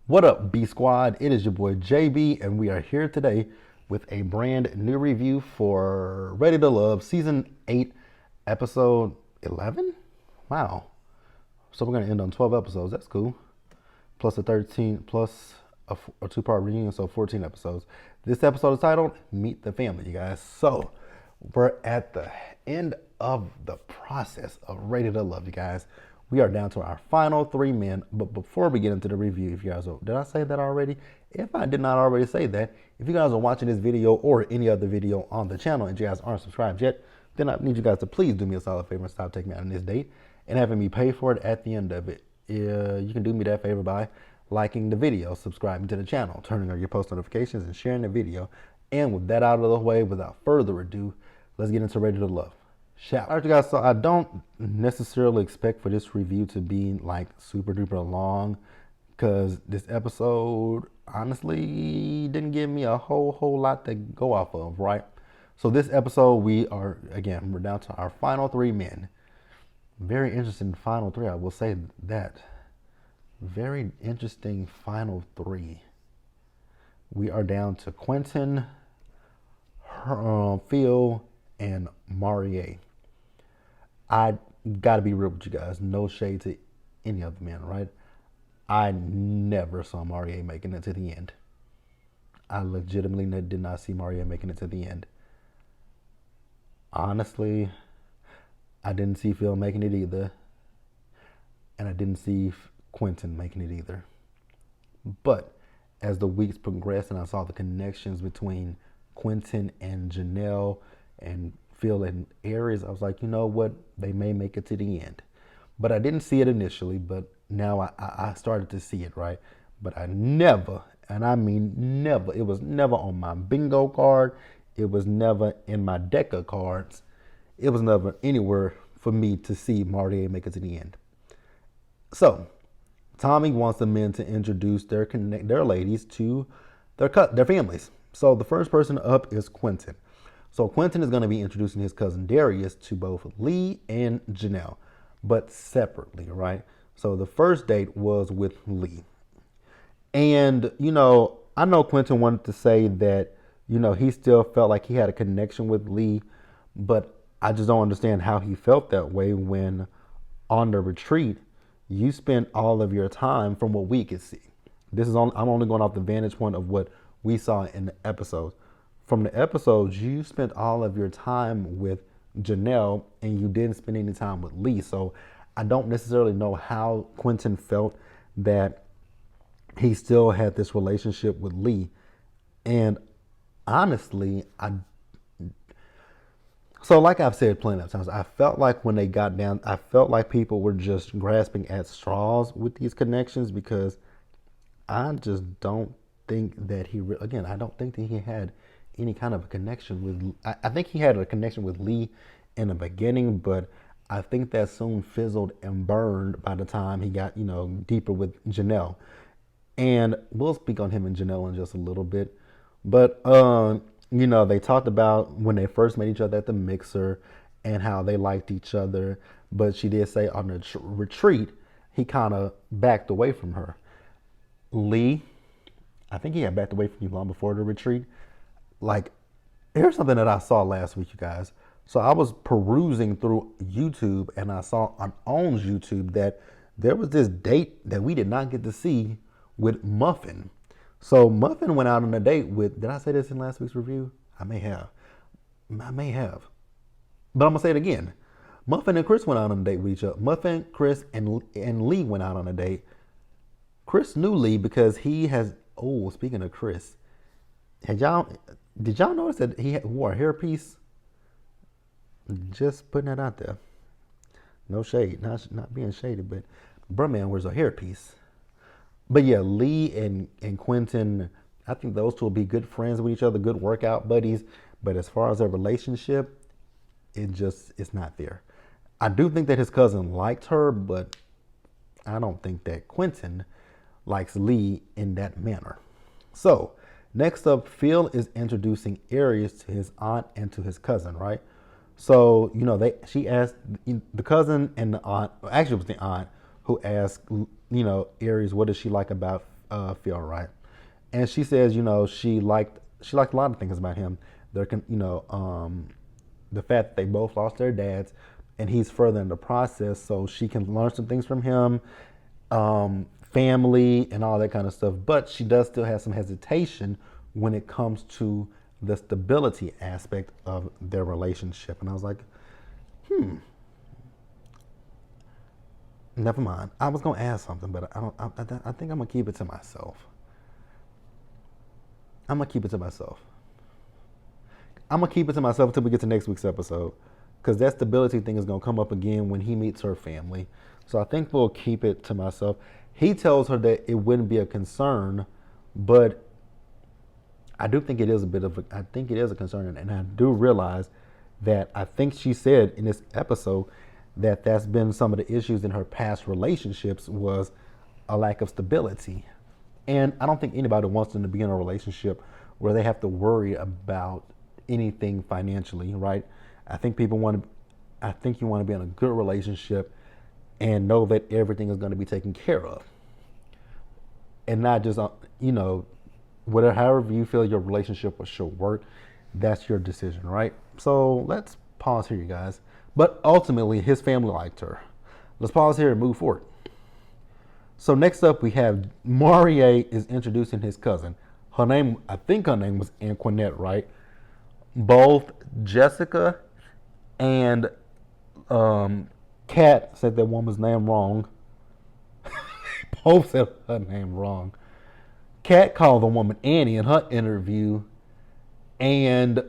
What up, B Squad? It is your boy JB, and we are here today with a brand new review for Ready to Love Season 8, Episode 11? Wow. So we're going to end on 12 episodes. That's cool. Plus a 13, plus a two-part reunion, so 14 episodes. This episode is titled Meet the Family, you guys. So we're at the end of the process of Ready to Love, you guys. We are down to our final 3 men, but before we get into the review, if you guys are, did I say that already? If I did not already say that, if you guys are watching this video or any other video on the channel and you guys aren't subscribed yet, then I need you guys to please do me a solid favor and stop taking me out on this date and having me pay for it at the end of it. You can do me that favor by liking the video, subscribing to the channel, turning on your post notifications, and sharing the video. And with that out of the way, without further ado, let's get into Ready to Love. All right, you guys, so I don't necessarily expect for this review to be like super duper long, because this episode honestly didn't give me a whole lot to go off of, right? So this episode, we're down to our final 3 men. Very interesting final 3, I will say that. Very interesting final 3. We are down to Quentin, Phil, and Maurier. I gotta be real with you guys. No shade to any other man, right? I never saw Maurier making it to the end. I legitimately did not see Maurier making it to the end. Honestly, I didn't see Phil making it either. And I didn't see Quentin making it either. But as the weeks progressed and I saw the connections between Quentin and Janelle and Phil and Aries, I was like, you know what? They may make it to the end. But I didn't see it initially, but now I started to see it, right? But I never, and I mean never, it was never on my bingo card. It was never in my deck of cards. It was never anywhere for me to see Maurier make it to the end. So Tommy wants the men to introduce their ladies to their families. So the first person up is Quentin. So Quentin is going to be introducing his cousin Darius to both Lee and Janelle, but separately, right? So the first date was with Lee. And, I know Quentin wanted to say that, he still felt like he had a connection with Lee, but I just don't understand how he felt that way when on the retreat, you spent all of your time from what we could see. I'm only going off the vantage point of what we saw in the episodes. From the episodes, you spent all of your time with Janelle and you didn't spend any time with Lee. So I don't necessarily know how Quentin felt that he still had this relationship with Lee. And honestly, so like I've said plenty of times, I felt like when they got down, I felt like people were just grasping at straws with these connections, because I just don't think that I don't think that he had any kind of a connection with, I think he had a connection with Lee in the beginning, but I think that soon fizzled and burned by the time he got, deeper with Janelle. And we'll speak on him and Janelle in just a little bit. But, they talked about when they first met each other at the mixer and how they liked each other. But she did say on the retreat, he kind of backed away from her. Lee, I think he had backed away from you long before the retreat. Like, here's something that I saw last week, you guys. So I was perusing through YouTube and I saw on OWN's YouTube that there was this date that we did not get to see with Muffin. So Muffin went out on a date with, did I say this in last week's review? I may have. But I'm going to say it again. Muffin and Chris went out on a date with each other. Muffin, Chris, and Lee went out on a date. Chris knew Lee because he has, speaking of Chris, did y'all notice that he wore a hairpiece? Just putting that out there. No shade, not being shady, but bruh man wears a hairpiece. But yeah, Lee and Quentin, I think those two will be good friends with each other, good workout buddies. But as far as their relationship, it's not there. I do think that his cousin liked her, but I don't think that Quentin likes Lee in that manner. So next up, Phil is introducing Aries to his aunt and to his cousin, right? So, she asked the cousin and the aunt, actually it was the aunt who asked, Aries, what does she like about feel right. And she says, she liked a lot of things about him. The fact that they both lost their dads, and he's further in the process, so she can learn some things from him, family and all that kind of stuff. But she does still have some hesitation when it comes to the stability aspect of their relationship. And I was like, never mind. I was gonna ask something, but I think I'm gonna keep it to myself. I'm gonna keep it to myself. I'm gonna keep it to myself until we get to next week's episode, because that stability thing is gonna come up again when he meets her family. So I think we'll keep it to myself. He tells her that it wouldn't be a concern, but I do think it is I think it is a concern, and I do realize that I think she said in this episode that that's been some of the issues in her past relationships was a lack of stability. And I don't think anybody wants them to be in a relationship where they have to worry about anything financially, right? I think you want to be in a good relationship and know that everything is going to be taken care of. And not just, whatever, however you feel your relationship should work, that's your decision, right? So let's pause here, you guys. But ultimately, his family liked her. Let's pause here and move forward. So next up, we have Maurier is introducing his cousin. I think her name was Antoinette, right? Both Jessica and Kat said that woman's name wrong. Both said her name wrong. Kat called the woman Annie in her interview, and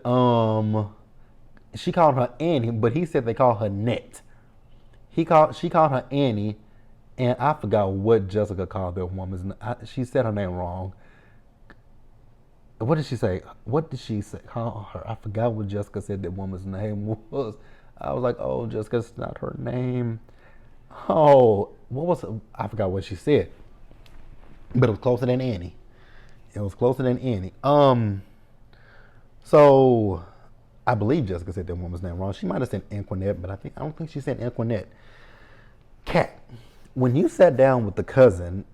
she called her Annie, but he said they call her Net. She called her Annie, and I forgot what Jessica called that woman. She said her name wrong. What did she say? What did she say? Call her? I forgot what Jessica said that woman's name was. I was like, oh, Jessica's not her name. Oh, what was it? I forgot what she said. But it was closer than Annie. So I believe Jessica said that woman's name wrong. She might have said Antoinette, but I don't think she said Antoinette. Kat, when you sat down with the cousin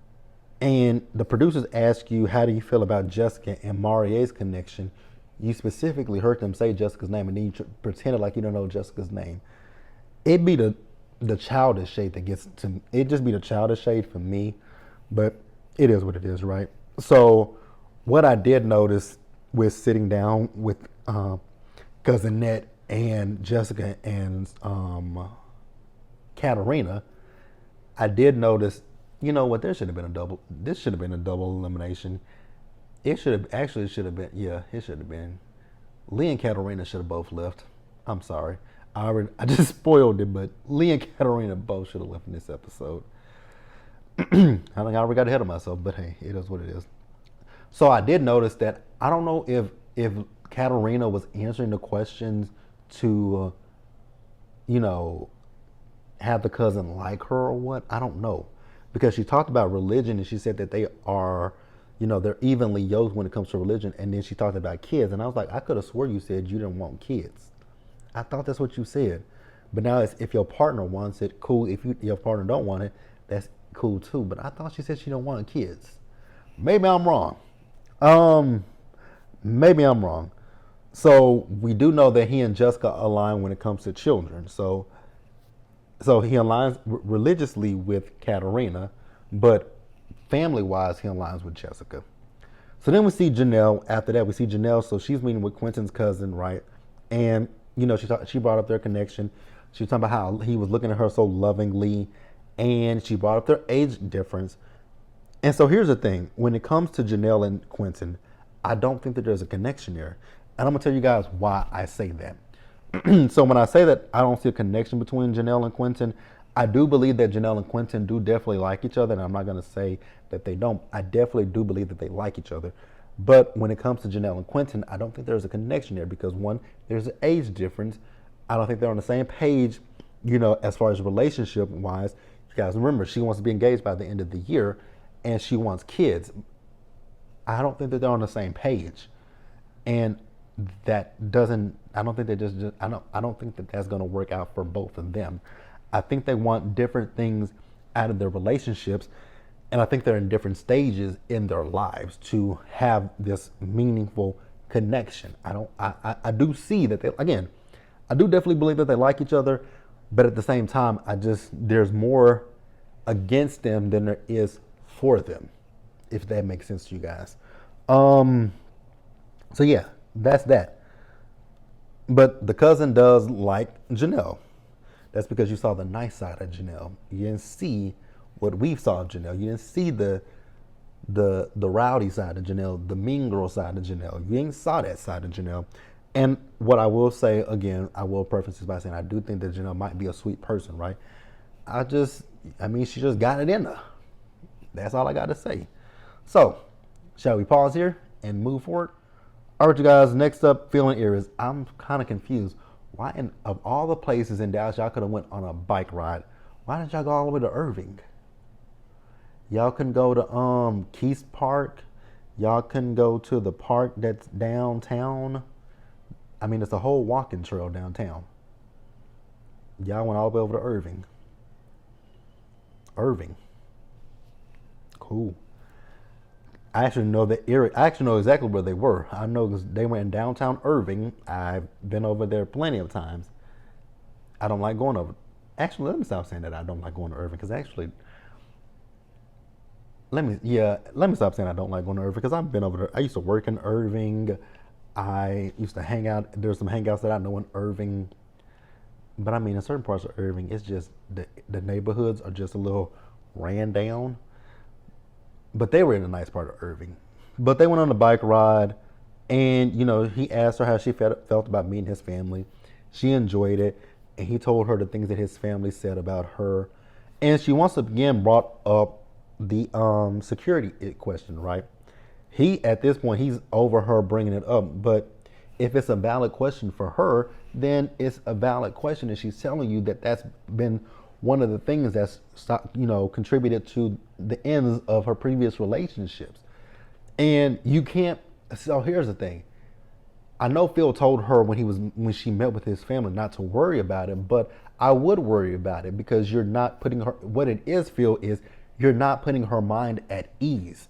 and the producers asked you how do you feel about Jessica and Maurier's connection, you specifically heard them say Jessica's name, and then you pretended like you don't know Jessica's name. It'd be the childish shade that gets to me. It'd just be the childish shade for me, but it is what it is, right? So what I did notice with sitting down with cousin Ned and Jessica and Katarina, I did notice, you know what, this should have been a double elimination. It should have been. Lee and Katarina should have both left. I'm sorry. I just spoiled it, but Lee and Katarina both should have left in this episode. I think I already got ahead of myself, but hey, it is what it is. So I did notice that I don't know if Katarina was answering the questions to, have the cousin like her or what. I don't know, because she talked about religion and she said that they are, they're evenly yoked when it comes to religion. And then she talked about kids, and I was like, I could have swore you said you didn't want kids. I thought that's what you said. But now it's if your partner wants it, cool. If your partner don't want it, that's cool too. But I thought she said she don't want kids. Maybe I'm wrong. Maybe I'm wrong. So we do know that he and Jessica align when it comes to children. So he aligns religiously with Katarina, but family-wise, he aligns with Jessica. So then we see Janelle. After that, we see Janelle. So she's meeting with Quentin's cousin, right? And she brought up their connection. She was talking about how he was looking at her so lovingly, and she brought up their age difference. And so here's the thing: when it comes to Janelle and Quentin, I don't think that there's a connection there, and I'm gonna tell you guys why I say that. So when I say that I don't see a connection between Janelle and Quentin, I do believe that Janelle and Quentin do definitely like each other, and I'm not going to say that they don't. I definitely do believe that they like each other. But when it comes to Janelle and Quentin, I don't think there's a connection there because, one, there's an age difference. I don't think they're on the same page, as far as relationship-wise. You guys remember, she wants to be engaged by the end of the year, and she wants kids. I don't think that they're on the same page. And that doesn't, I don't think that that's going to work out for both of them. I think they want different things out of their relationships. And I think they're in different stages in their lives to have this meaningful connection. I do see that they, again, I do definitely believe that they like each other, but at the same time, there's more against them than there is for them, if that makes sense to you guys. Um, so yeah, that's that. But the cousin does like Janelle. That's because you saw the nice side of Janelle. You didn't see what we saw of Janelle. You didn't see the rowdy side of Janelle, the mean girl side of Janelle. You ain't saw that side of Janelle. And what I will say again, I will preface this by saying I do think that Janelle might be a sweet person, right? I mean, she just got it in her. That's all I got to say. So, shall we pause here and move forward? All right, you guys, next up, feeling ears. I'm kind of confused. Why, of all the places in Dallas, y'all could have went on a bike ride. Why didn't y'all go all the way to Irving? Y'all can go to Keys Park. Y'all can go to the park that's downtown. I mean, it's a whole walking trail downtown. Y'all went all the way over to Irving. Irving. Cool. I actually know the area. I actually know exactly where they were. I know because they were in downtown Irving. I've been over there plenty of times. I don't like going over. Actually, let me stop saying that I don't like going to Irving because actually, let me stop saying I don't like going to Irving because I've been over there. I used to work in Irving. I used to hang out. There's some hangouts that I know in Irving. But I mean, in certain parts of Irving, it's just the neighborhoods are just a little ran down. But they were in a nice part of Irving. But they went on a bike ride, and he asked her how she felt about meeting his family. She enjoyed it, and he told her the things that his family said about her. And she once again brought up the security question, right? He, at this point, he's over her bringing it up. But if it's a valid question for her, then it's a valid question, and she's telling you that that's been one of the things that's contributed to the ends of her previous relationships. And you can't. So here's the thing. I know Phil told her when she met with his family not to worry about it, but I would worry about it because you're not putting her. What it is, Phil, is you're not putting her mind at ease.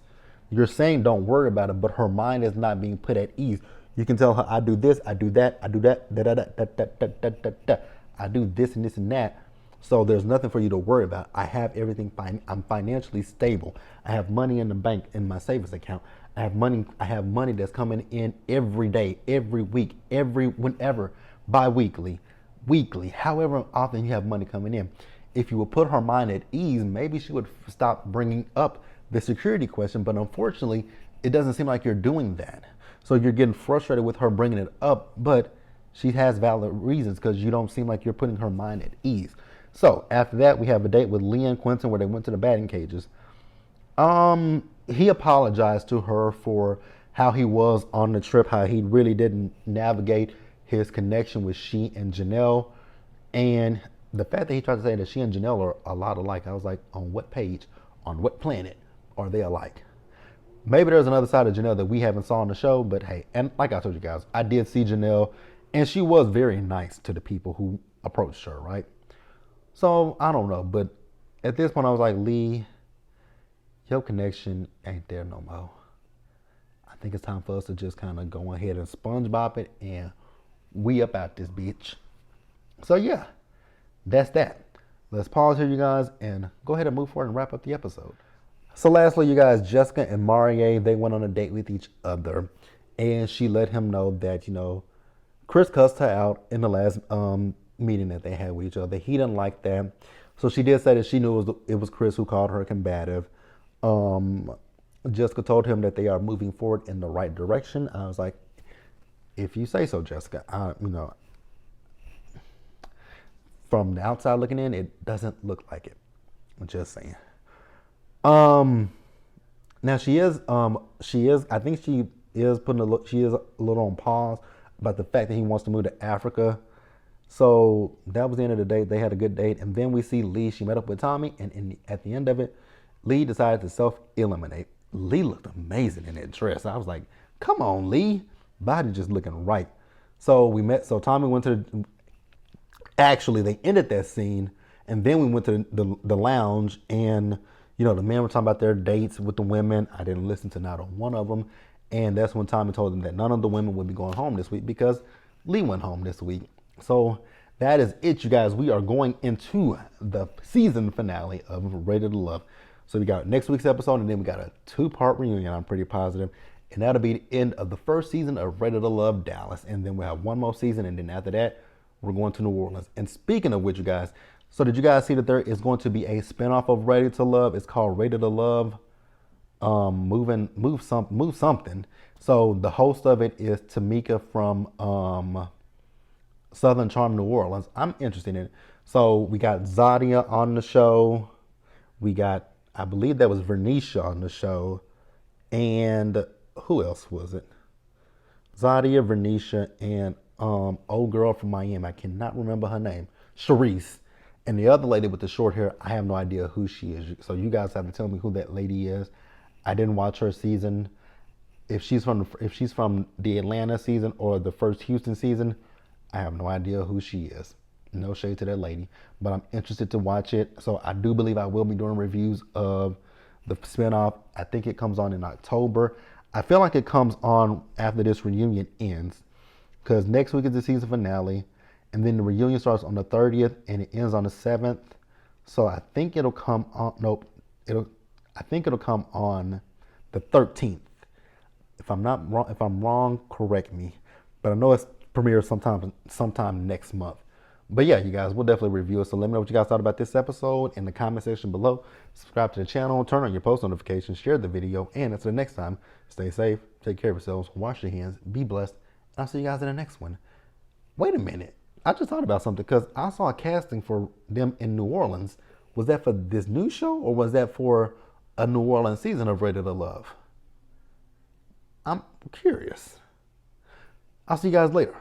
You're saying don't worry about it, but her mind is not being put at ease. You can tell her, I do this, I do that, I do that, da da da da da da da da da. I do this and this and that. So there's nothing for you to worry about. I have everything fine. I'm financially stable. I have money in the bank in my savings account. I have money that's coming in every day, every week, whenever, bi-weekly, weekly, however often you have money coming in. If you would put her mind at ease, maybe she would stop bringing up the security question. But unfortunately, it doesn't seem like you're doing that. So you're getting frustrated with her bringing it up, but she has valid reasons because you don't seem like you're putting her mind at ease. So after that, we have a date with Lee and Quentin where they went to the batting cages. He apologized to her for how he was on the trip, how he really didn't navigate his connection with she and Janelle. And the fact that he tried to say that she and Janelle are a lot alike, I was like, on what page, on what planet are they alike? Maybe there's another side of Janelle that we haven't saw on the show, but hey, and like I told you guys, I did see Janelle, and she was very nice to the people who approached her, right? So I don't know, but at this point I was like, Lee, your connection ain't there no more. I think it's time for us to just kind of go ahead and SpongeBob it, and we up out this bitch. So yeah, that's that. Let's pause here, you guys, and go ahead and move forward and wrap up the episode. So lastly, you guys, Jessica and Maurier, they went on a date with each other, and she let him know that, Chris cussed her out in the last meeting that they had with each other. He didn't like that. So she did say that she knew it was Chris who called her combative. Jessica told him that they are moving forward in the right direction. I was like, if you say so, Jessica. From the outside looking in, it doesn't look like it. I'm just saying. Now she is, I think she is she is a little on pause about the fact that he wants to move to Africa. So that was the end of the date. They had a good date. And then we see Lee, she met up with Tommy, and at the end of it, Lee decided to self-eliminate. Lee looked amazing in that dress. I was like, come on, Lee. Body just looking right. So Tommy went to actually, they ended that scene, and then we went to the lounge, and The men were talking about their dates with the women. I didn't listen to not a one of them. And that's when Tommy told them that none of the women would be going home this week because Lee went home this week. So that is it, you guys. We are going into the season finale of Rated to Love. So we got next week's episode, and then we got a 2-part reunion, I'm pretty positive. And that'll be the end of the first season of Rated to Love Dallas. And then we'll have one more season, and then after that, we're going to New Orleans. And speaking of which, you guys, so did you guys see that there is going to be a spinoff of Rated to Love? It's called Rated to Love Move Something. So the host of it is Tamika from Southern Charm New Orleans. I'm interested in it. So we got Zadia on the show. We got, I believe that was Vernisha on the show. And who else was it? Zadia, Vernisha, and old girl from Miami. I cannot remember her name. Sharice. And the other lady with the short hair, I have no idea who she is. So you guys have to tell me who that lady is. I didn't watch her season. If she's from the Atlanta season or the first Houston season, I have no idea who she is. No shade to that lady, but I'm interested to watch it. So I do believe I will be doing reviews of the spinoff. I think it comes on in October. I feel like it comes on after this reunion ends, because next week is the season finale, and then the reunion starts on the 30th and it ends on the 7th. So I think it'll come on. Nope. I think it'll come on the 13th. If I'm not wrong, if I'm wrong, correct me. But I know it's premieres sometime next month. But yeah, you guys, we'll definitely review it. So let me know what you guys thought about this episode in the comment section below. Subscribe to the channel, turn on your post notifications, share the video, and until the next time, stay safe, take care of yourselves, wash your hands, be blessed, and I'll see you guys in the next one. Wait a minute. I just thought about something, because I saw a casting for them in New Orleans. Was that for this new show, or was that for a New Orleans season of Rated to Love? I'm curious. I'll see you guys later.